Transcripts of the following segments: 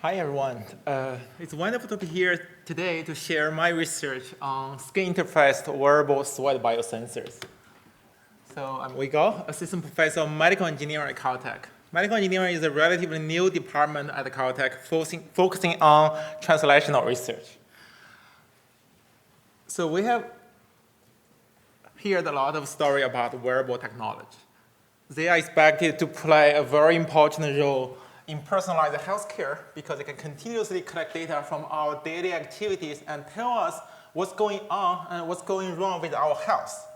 Hi, everyone. It's wonderful to be here today to share my research on skin interface wearable sweat biosensors. So I'm Weareable, assistant professor of medical engineering at Caltech. Medical engineering is a relatively new department at Caltech focusing on translational research. So we have heard a lot of story about wearable technology. They are expected to play a very important role in personalized healthcare because they can continuously collect data from our daily activities and tell us what's going on and what's going wrong with our health.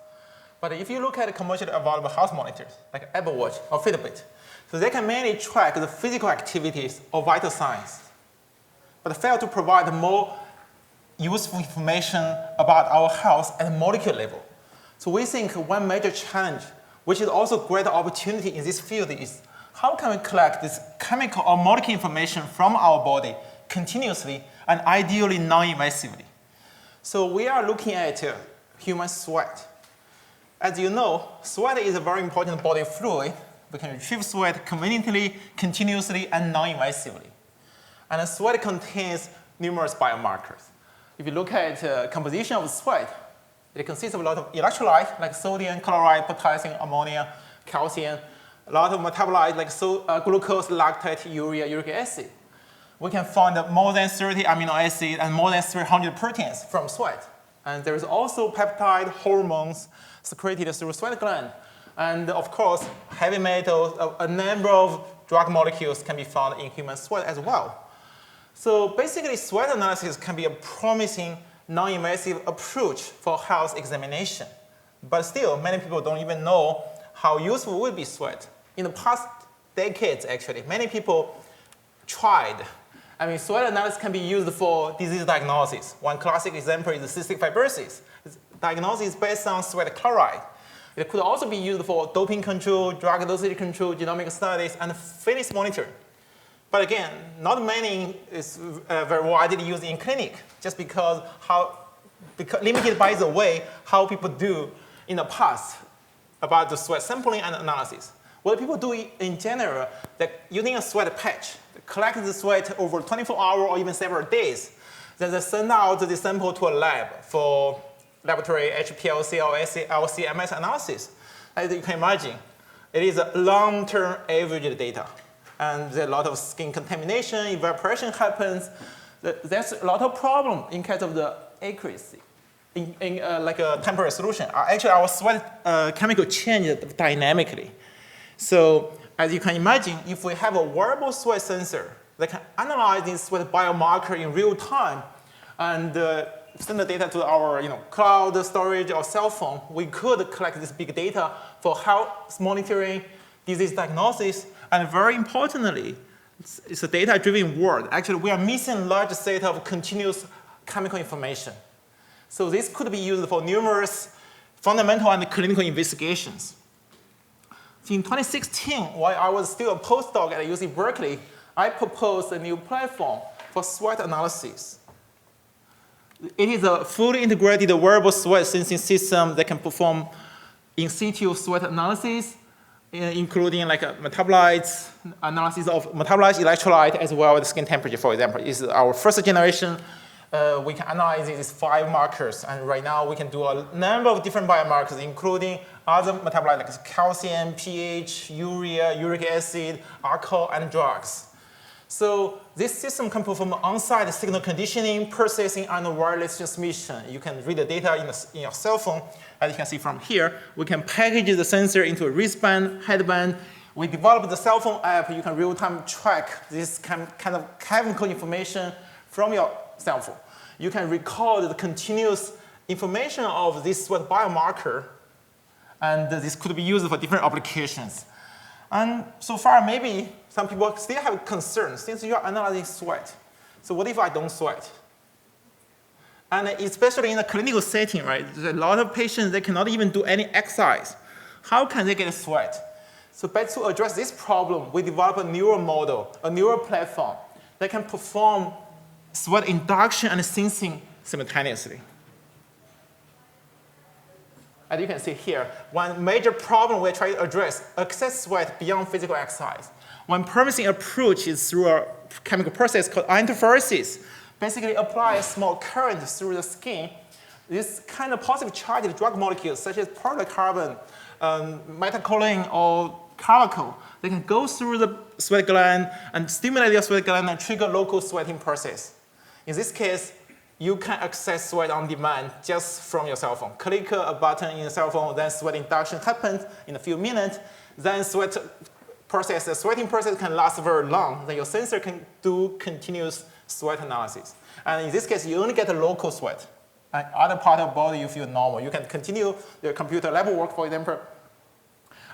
But if you look at commercially available health monitors, like Apple Watch or Fitbit, so they can mainly track the physical activities or vital signs, but fail to provide more useful information about our health at a molecular level. So we think one major challenge, which is also a great opportunity in this field, is how can we collect this chemical or molecular information from our body continuously and ideally non-invasively? So we are looking at human sweat. As you know, sweat is a very important body fluid. We can retrieve sweat conveniently, continuously, and non-invasively. And sweat contains numerous biomarkers. If you look at composition of sweat, it consists of a lot of electrolytes like sodium, chloride, potassium, ammonia, calcium, a lot of metabolites like glucose, lactate, urea, uric acid. We can find more than 30 amino acids and more than 300 proteins from sweat. And there is also peptide hormones secreted through sweat gland. And of course, heavy metals, a number of drug molecules can be found in human sweat as well. So basically, sweat analysis can be a promising non-invasive approach for health examination. But still, many people don't even know how useful would be sweat. In the past decades, actually, many people tried. Sweat analysis can be used for disease diagnosis. One classic example is cystic fibrosis. Diagnosis is based on sweat chloride. It could also be used for doping control, drug dosage control, genomic studies, and fitness monitoring. But again, not many is very widely used in clinic, just because limited by the way how people do in the past about the sweat sampling and analysis. What people do in general, they're using a sweat patch, they collect the sweat over 24 hours or even several days. Then they send out the sample to a lab for laboratory HPLC or LC-MS analysis. As you can imagine, it is a long-term average data. And there's a lot of skin contamination, evaporation happens. There's a lot of problem in case of the accuracy. Like a temporary solution. Actually, our sweat chemical changes dynamically. So as you can imagine, if we have a wearable sweat sensor that can analyze this sweat biomarker in real time and send the data to our cloud storage or cell phone, we could collect this big data for health monitoring, disease diagnosis, and very importantly, it's a data-driven world. Actually, we are missing a large set of continuous chemical information. So this could be used for numerous fundamental and clinical investigations. In 2016, while I was still a postdoc at UC Berkeley, I proposed a new platform for sweat analysis. It is a fully integrated wearable sweat sensing system that can perform in situ sweat analysis, including like metabolites, analysis of metabolites, electrolyte, as well as skin temperature, for example. This is our first generation. We can analyze these 5 markers, and right now we can do a number of different biomarkers, including other metabolites like calcium, pH, urea, uric acid, alcohol, and drugs. So this system can perform on-site signal conditioning, processing, and wireless transmission. You can read the data in your cell phone. As you can see from here, we can package the sensor into a wristband, headband. We developed the cell phone app. You can real-time track this kind of chemical information from your cell phone. You can record the continuous information of this sweat biomarker, and this could be used for different applications. And so far, maybe some people still have concerns since you are analyzing sweat. So what if I don't sweat? And especially in a clinical setting, right? There's a lot of patients that cannot even do any exercise. How can they get sweat? So to address this problem, we developed a neural model, a neural platform that can perform sweat induction and sensing simultaneously. As you can see here, one major problem we're trying to address, excess sweat beyond physical exercise. One promising approach is through a chemical process called Iontophoresis. Basically, apply a small current through the skin. This kind of positive charged drug molecules, such as polycarbon, methacholine, or carbachol, they can go through the sweat gland and stimulate your sweat gland and trigger local sweating process. In this case, you can access sweat on demand just from your cell phone. Click a button in your cell phone, then sweat induction happens in a few minutes. Then the sweating process can last very long. Then your sensor can do continuous sweat analysis. And in this case, you only get a local sweat. And other part of the body, you feel normal. You can continue your computer lab work, for example.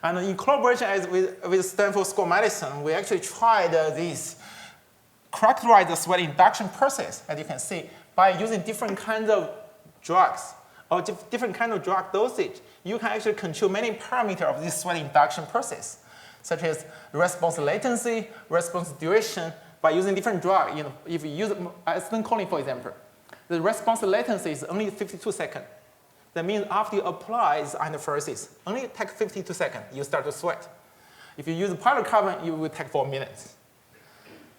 And in collaboration with Stanford School of Medicine, we actually tried this, characterize the sweat induction process, as you can see, by using different kinds of drugs or different kind of drug dosage. You can actually control many parameters of this sweat induction process, such as response latency, response duration, by using different drugs. If you use acetylcholine, for example, the response latency is only 52 seconds. That means after you apply the iontophoresis, only take 52 seconds, you start to sweat. If you use polycarbon, it will take 4 minutes.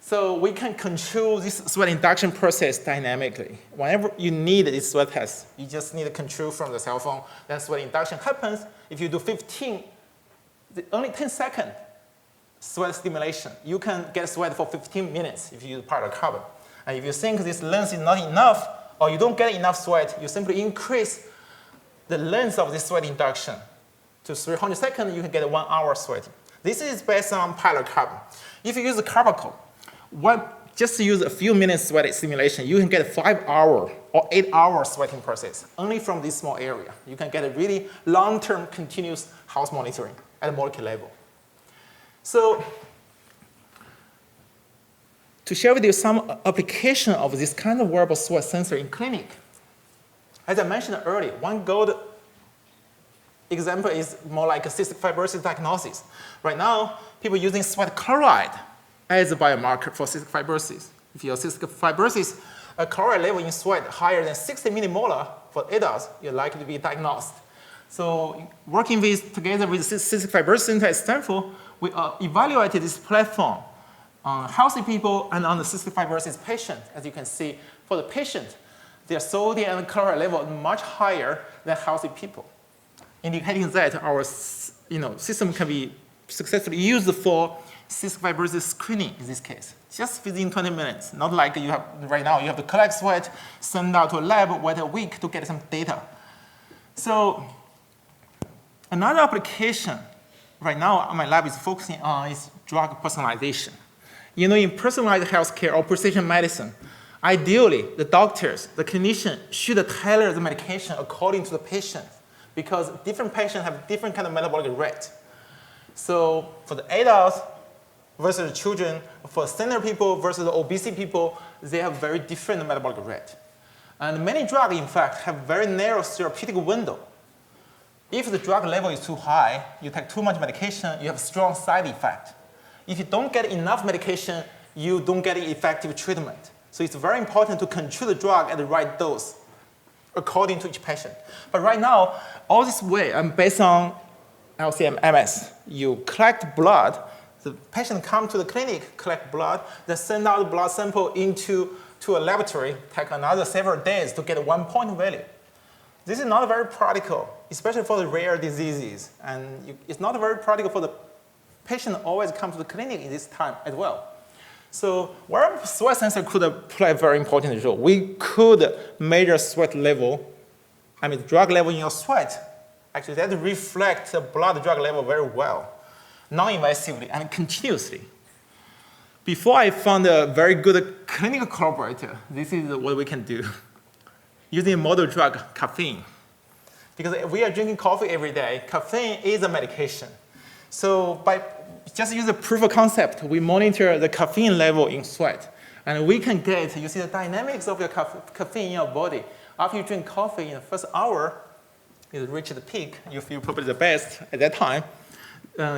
So we can control this sweat induction process dynamically. Whenever you need this sweat test, you just need a control from the cell phone. Then sweat induction happens. If you do only 10 seconds sweat stimulation, you can get sweat for 15 minutes if you use polycarbon. And if you think this length is not enough, or you don't get enough sweat, you simply increase the length of this sweat induction to 300 seconds, you can get 1 hour sweating. This is based on polycarbon. If you use the carbachol, just use a few minutes sweat stimulation, you can get a 5-hour or 8-hour sweating process, only from this small area. You can get a really long-term continuous health monitoring at a molecular level. So to share with you some application of this kind of wearable sweat sensor in clinic, as I mentioned earlier, one good example is more like a cystic fibrosis diagnosis. Right now, people using sweat chloride as a biomarker for cystic fibrosis. If you have cystic fibrosis, a chloride level in sweat higher than 60 millimolar for adults, you're likely to be diagnosed. So working together with the Cystic Fibrosis Center at Stanford, we evaluated this platform on healthy people and on the cystic fibrosis patient. As you can see, for the patient, their sodium and chloride level are much higher than healthy people, indicating that our system can be successfully used for cystic fibrosis screening in this case, just within 20 minutes. Not like you have right now, you have to collect sweat, send out to a lab, wait a week to get some data. So another application right now my lab is focusing on is drug personalization. In personalized healthcare or precision medicine, ideally, the doctors, the clinician should tailor the medication according to the patient because different patients have different kind of metabolic rate. So for the adults versus the children, for senior people versus the obese people, they have very different metabolic rate. And many drugs, in fact, have very narrow therapeutic window. If the drug level is too high, you take too much medication, you have strong side effect. If you don't get enough medication, you don't get effective treatment. So it's very important to control the drug at the right dose according to each patient. But right now, all this way, based on LCMS. You collect blood, the patient come to the clinic, collect blood, then send out the blood sample to a laboratory, take another several days to get a 1 point value. This is not very practical, especially for the rare diseases. And it's not very practical for the patient always come to the clinic in this time as well. So wearable sweat sensor could play a very important role. We could measure sweat level, the drug level in your sweat. Actually, that reflects the blood drug level very well, non-invasively and continuously. Before I found a very good clinical collaborator, this is what we can do. Using a model drug, caffeine. Because we are drinking coffee every day, caffeine is a medication. So by just use a proof of concept, we monitor the caffeine level in sweat. And we can get, you see the dynamics of your caffeine in your body. After you drink coffee in the first hour, you reach the peak, you feel probably the best at that time.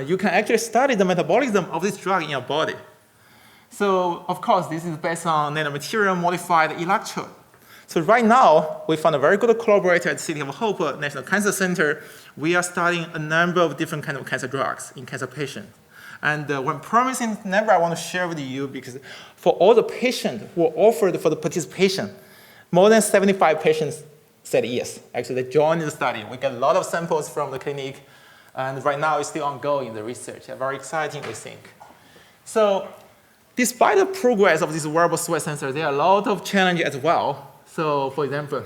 You can actually study the metabolism of this drug in your body. So, of course, this is based on nanomaterial modified electrode. So right now, we found a very good collaborator at City of Hope National Cancer Center. We are studying a number of different kinds of cancer drugs in cancer patients. And one promising number I want to share with you, because for all the patients who were offered for the participation, more than 75 patients said yes. Actually, they joined the study. We get a lot of samples from the clinic, and right now it's still ongoing, the research. Very exciting, we think. So despite the progress of this wearable sweat sensor, there are a lot of challenges as well. So for example,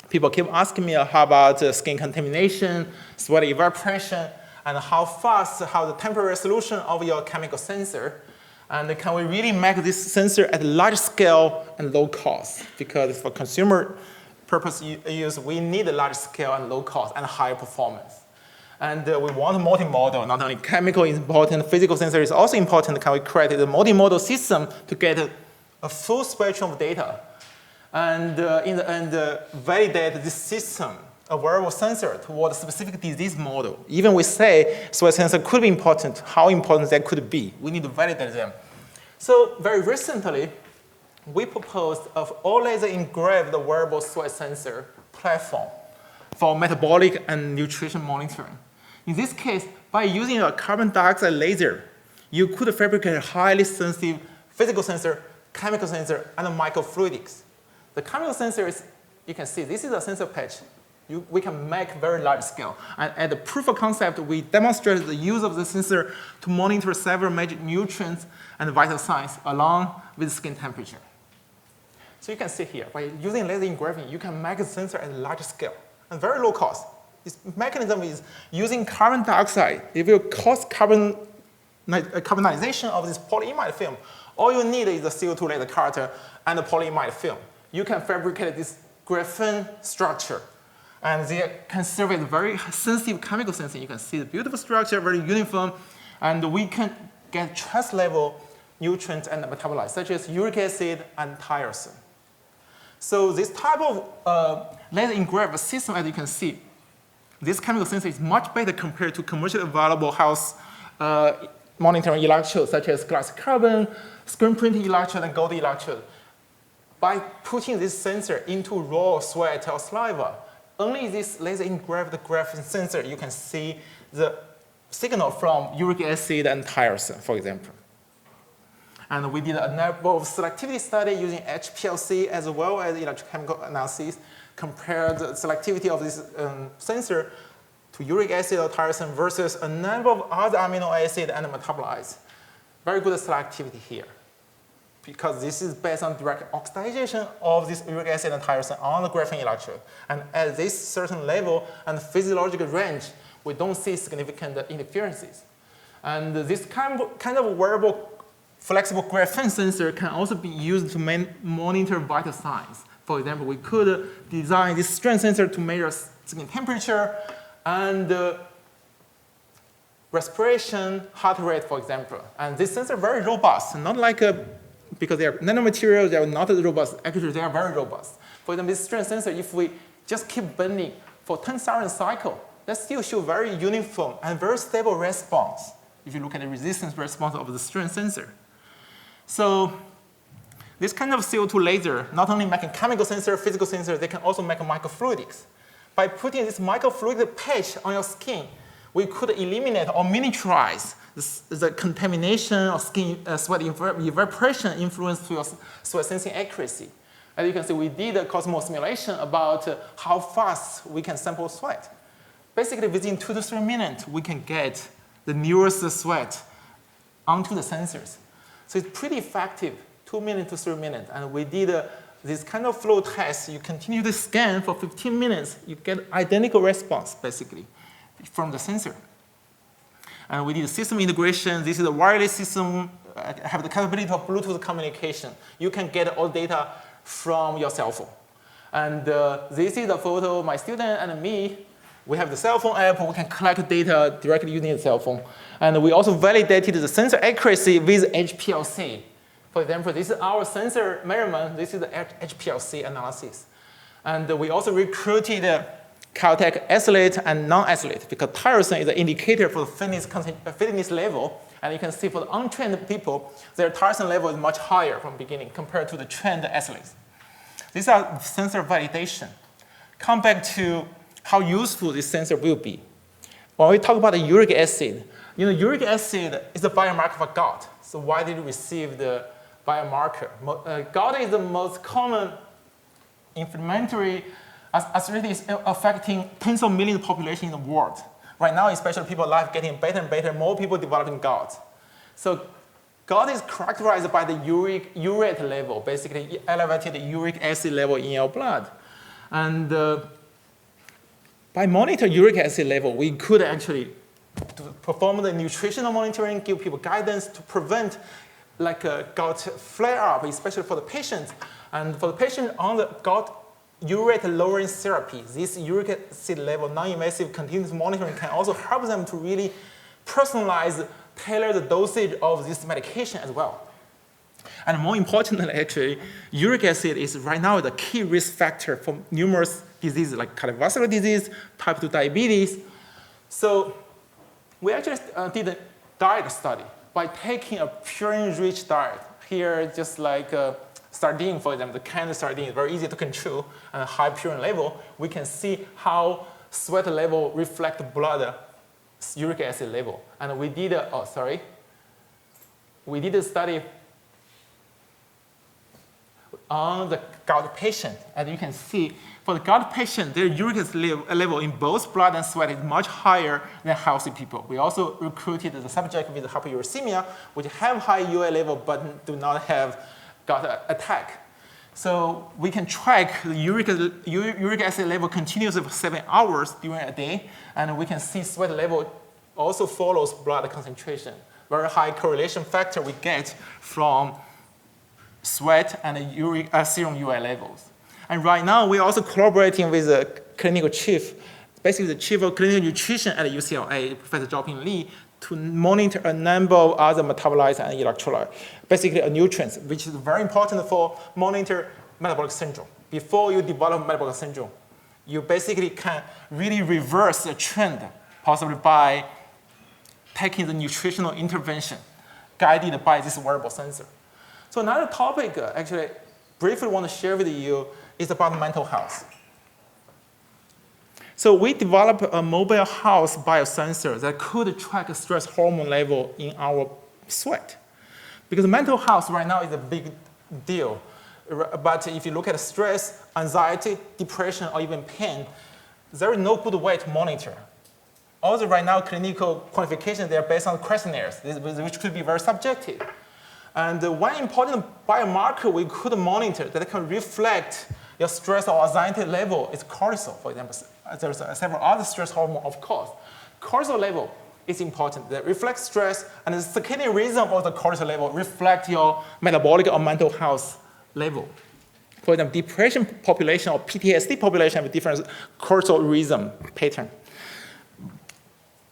people keep asking me how about skin contamination, sweat evaporation, and how fast, how the temporary resolution of your chemical sensor. And can we really make this sensor at large scale and low cost? Because for consumer purpose use, we need a large scale and low cost and high performance. And we want multimodal. Not only chemical is important, physical sensor is also important. Can we create a multimodal system to get a full spectrum of data? And in the end, validate this system, a wearable sensor, toward a specific disease model. Even we say sweat sensor could be important, how important that could be. We need to validate them. So very recently, we proposed an all laser-engraved wearable sweat sensor platform for metabolic and nutrition monitoring. In this case, by using a carbon dioxide laser, you could fabricate a highly sensitive physical sensor, chemical sensor, and microfluidics. The chemical sensor is, you can see, this is a sensor patch. We can make very large scale. And at the proof of concept, we demonstrated the use of the sensor to monitor several major nutrients and vital signs along with skin temperature. So you can see here, by using laser engraving, you can make a sensor at a large scale and very low cost. This mechanism is using carbon dioxide. It will cause carbonization of this polyimide film. All you need is a CO2 laser cutter and a polyimide film. You can fabricate this graphene structure. And they can serve as very sensitive chemical sensing. You can see the beautiful structure, very uniform. And we can get trace level nutrients and metabolites, such as uric acid and tyrosine. So this type of laser engraved system, as you can see, this chemical sensor is much better compared to commercially available health monitoring electrodes, such as glass carbon, screen printing electrode, and gold electrode. By putting this sensor into raw sweat or saliva, only this laser engraved graphene sensor, you can see the signal from uric acid and tyrosine, for example. And we did a number of selectivity study using HPLC as well as electrochemical analysis, compared the selectivity of this sensor to uric acid or tyrosine versus a number of other amino acids and metabolites. Very good selectivity here, because this is based on direct oxidation of this uric acid and tyrosine on the graphene electrode. And at this certain level and physiological range, we don't see significant interferences. And this kind of wearable flexible graphene sensor can also be used to monitor vital signs. For example, we could design this strength sensor to measure skin temperature and respiration, heart rate, for example. And this sensor is very robust, not like because they are nanomaterials, they are not as robust. Actually, they are very robust. For example, this strength sensor, if we just keep bending for 10,000 cycles, that still show very uniform and very stable response if you look at the resistance response of the strength sensor. So this kind of CO2 laser not only make a chemical sensor, physical sensor, they can also make a microfluidics. By putting this microfluidic patch on your skin, we could eliminate or miniaturize the contamination of skin sweat evaporation influence to your sweat sensing accuracy. As you can see, we did a Cosmo simulation about how fast we can sample sweat. Basically, within 2 to 3 minutes, we can get the nearest sweat onto the sensors. So it's pretty effective, 2 minutes to 3 minutes. And we did this kind of flow test. You continue to scan for 15 minutes, you get identical response, basically, from the sensor. And we did system integration. This is a wireless system, have the capability of Bluetooth communication. You can get all data from your cell phone. And this is a photo of my student and me. We have the cell phone app. We can collect data directly using the cell phone. And we also validated the sensor accuracy with HPLC. For example, this is our sensor measurement. This is the HPLC analysis. And we also recruited Caltech athlete and non-athlete, because tyrosine is an indicator for the fitness level. And you can see for the untrained people, their tyrosine level is much higher from the beginning compared to the trained athletes. These are sensor validation. Come back to how useful this sensor will be. when we talk about the uric acid, uric acid is a biomarker for gout. So why did we receive the biomarker? Gout is the most common inflammatory arthritis affecting tens of millions of population in the world. Right now, especially people's life getting better and better, more people developing gout. So gout is characterized by the urate level, basically elevated uric acid level in your blood. And by monitoring uric acid level, we could actually perform the nutritional monitoring, give people guidance to prevent like a gout flare-up, especially for the patients. And for the patient on the gout urate lowering therapy, this uric acid level non-invasive continuous monitoring can also help them to really personalize, tailor the dosage of this medication as well. And more importantly, actually, uric acid is right now the key risk factor for numerous diseases like cardiovascular disease, type 2 diabetes. So we actually did a diet study by taking a purine-rich diet. Here, just like sardine, for example, the canned sardine is very easy to control and a high purine level. We can see how sweat level reflect blood uric acid level. And we did we did a study on the gout patient. As you can see, for the gout patient, their uric acid level in both blood and sweat is much higher than healthy people. We also recruited the subject with hyperuricemia, which have high UA level but do not have gout attack. So we can track the uric acid level continuously for 7 hours during a day, and we can see sweat level also follows blood concentration. Very high correlation factor we get from sweat and serum UA levels. And right now, we're also collaborating with the clinical chief, basically the chief of clinical nutrition at UCLA, Professor Zhaoping Li, to monitor a number of other metabolites and electrolytes, basically nutrients, which is very important for monitor metabolic syndrome. Before you develop metabolic syndrome, you basically can really reverse the trend, possibly by taking the nutritional intervention guided by this wearable sensor. So another topic, actually, briefly want to share with you is about mental health. So we developed a mobile health biosensor that could track stress hormone level in our sweat. Because mental health right now is a big deal. But if you look at stress, anxiety, depression, or even pain, there is no good way to monitor. Also right now, clinical quantifications, they are based on questionnaires, which could be very subjective. And one important biomarker we could monitor that can reflect your stress or anxiety level is cortisol, for example. There's several other stress hormones, of course. Cortisol level is important. That reflects stress, and the circadian rhythm of the cortisol level reflects your metabolic or mental health level. For example, depression population or PTSD population have a different cortisol rhythm pattern.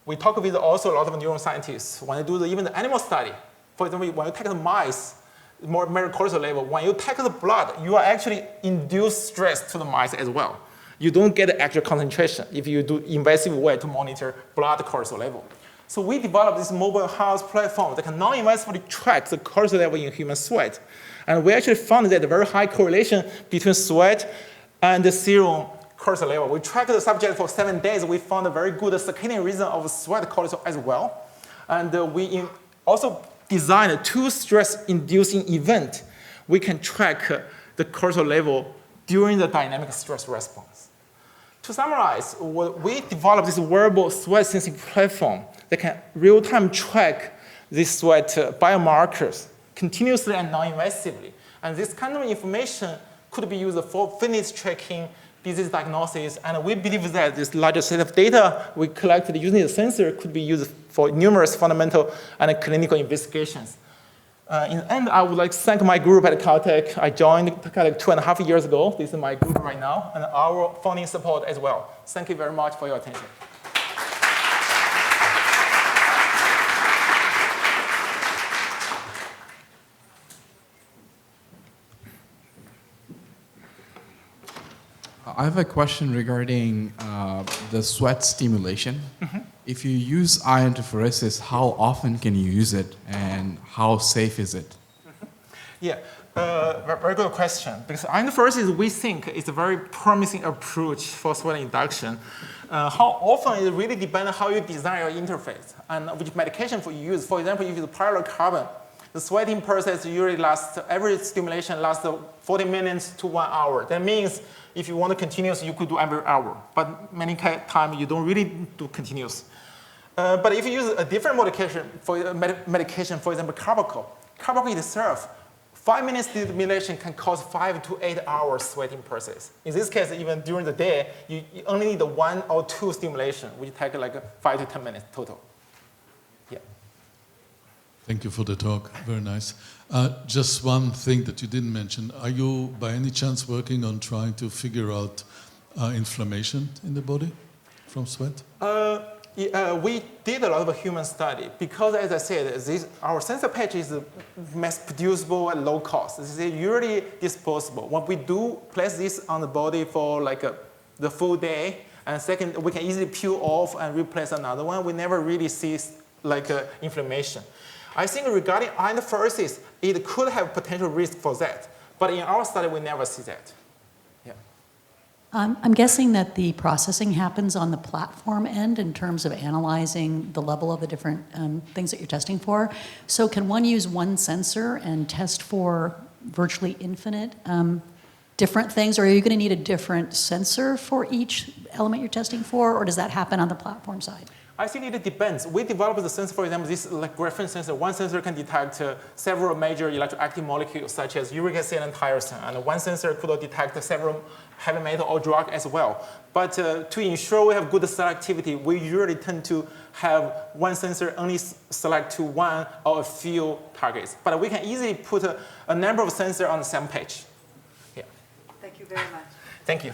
We talk with also a lot of neuroscientists when they do even the animal study. For example, when you take the mice, more cortisol level, when you take the blood, you are actually induce stress to the mice as well. You don't get the actual concentration if you do invasive way to monitor blood cortisol level. So we developed this mobile health platform that can non-invasively track the cortisol level in human sweat. And we actually found that a very high correlation between sweat and the serum cortisol level. We tracked the subject for 7 days. We found a very good circadian rhythm of sweat cortisol as well. And we also designed 2 stress-inducing events. We can track the cortisol level during the dynamic stress response. To summarize, we developed this wearable sweat sensing platform that can real-time track these sweat biomarkers continuously and non-invasively. And this kind of information could be used for fitness tracking, disease diagnosis, and we believe that this larger set of data we collected using the sensor could be used for numerous fundamental and clinical investigations. In the end, I would like to thank my group at Caltech. I joined Caltech 2.5 years ago. This is my group right now, and our funding support as well. Thank you very much for your attention. I have a question regarding the sweat stimulation. Mm-hmm. If you use iontophoresis, how often can you use it, and how safe is it? Mm-hmm. Yeah, Very good question. Because iontophoresis, we think, is a very promising approach for sweat induction. How often it really depends on how you design your interface and which medication you use. For example, if you use parallel carbon, the sweating process usually lasts, every stimulation lasts 40 minutes to 1 hour. That means if you want to continuous, you could do every hour. But many times you don't really do continuous. But if you use a different medication, for example, carbachol itself, 5 minutes stimulation can cause 5 to 8 hours sweating process. In this case, even during the day, you only need 1 or 2 stimulation, which take like 5 to 10 minutes total. Yeah. Thank you for the talk. Very nice. Just one thing that you didn't mention. Are you, by any chance, working on trying to figure out inflammation in the body from sweat? We did a lot of human study because, as I said, our sensor patch is mass-producible at low cost. This is usually disposable. When we do place this on the body for like the full day, and second, we can easily peel off and replace another one. We never really see like inflammation. I think regarding iontophoresis, it could have potential risk for that. But in our study, we never see that. I'm guessing that the processing happens on the platform end in terms of analyzing the level of the different things that you're testing for. So can one use one sensor and test for virtually infinite different things? Or are you going to need a different sensor for each element you're testing for? Or does that happen on the platform side? I think it depends. We developed the sensor, for example, this like graphene sensor. One sensor can detect several major electroactive molecules, such as uric acid and tyrosine. And one sensor could detect several heavy metal or drug as well. But to ensure we have good selectivity, we usually tend to have one sensor only select to one or a few targets. But we can easily put a number of sensors on the same page. Yeah. Thank you very much. Thank you.